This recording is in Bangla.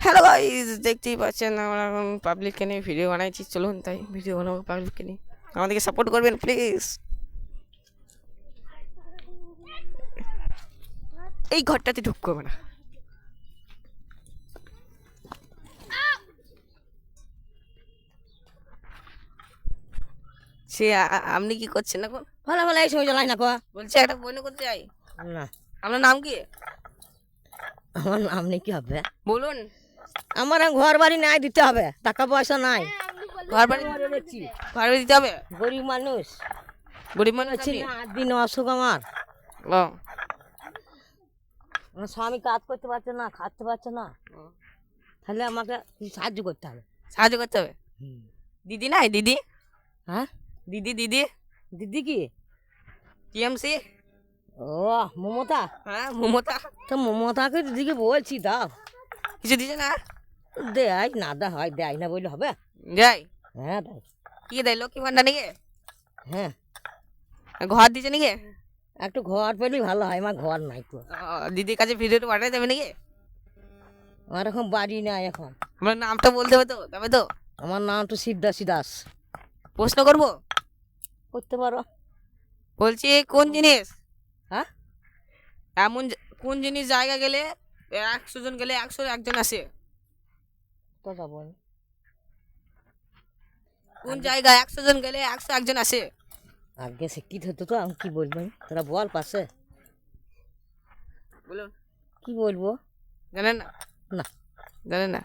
হ্যালো গাইস, দেখতেই পাচ্ছেন আমরা এখন পাবলিককে নিয়ে ভিডিও বানাইছি। চলুন তাই ভিডিও বানাবো পাবলিককে নিয়ে, আমাদেরকে সাপোর্ট করবেন প্লিজ। এই ঘরটাতে ঢুক করবে না। সে আপনি কি করছেন এখন? ভালো ভালো এই সময় জ্বালাই না কোয়া। বলছি একটা বইন করতে চাই। না আপনার নাম কি? আমার নাম নেই, কি হবে? বলুন। আমার ঘর বাড়ি নাই, দিতে হবে, টাকা পয়সা নাই। ঘর বাড়ি দিতে হবে। গরিব মানুষ, গরিব মানুষ আছি আপনি? না, 8 দিন অসুখ আমার। ও, আমার স্বামী কাজ করতে পারছে না, খাচ্ছে পারছে না, তাহলে আমাকে কিছু সাহায্য করতে হবে। সাহায্য করতে হবে। দিদি নাই? দিদি? হ্যাঁ, দিদি দিদি দিদি কি? টিএমসি? ও মমতা। হ্যাঁ, মমতা। তো মমতাকে দিদিকে বলছি দাও, কিছু দিছে না? দেয় না, হয় দেয় না বললে হবে? যাই। হ্যাঁ দেয়। কি দেয়? লক্ষ্মী ভান্ডার নাকি? হ্যাঁ, ঘর দিছে নাকি? একটু ঘর পেলেই ভালো হয়, আমার ঘর নাই তো। দিদির কাছে ভিডিওটা পাঠিয়ে দেবে নাকি? আমার এখন বাড়ি নাই এখন। আমার নামটা বলতে হবে তো, তবে তো। আমার নাম তো সিদ্ধাসী দাস। প্রশ্ন করবো? করতে পারো। বলছি কোন জিনিস, হ্যাঁ, এমন কোন জিনিস জায়গা গেলে 100 জন গেলে 101 জন আসে? তো যাবো না। কোন জায়গায় 100 জন গেলে 101 জন আসে? আগে শিক্ষিত হতো তো, আমি কি বলবো? তোরা বল পাশে বলুন। কি বলবো? জানেন না? না। জানেন না?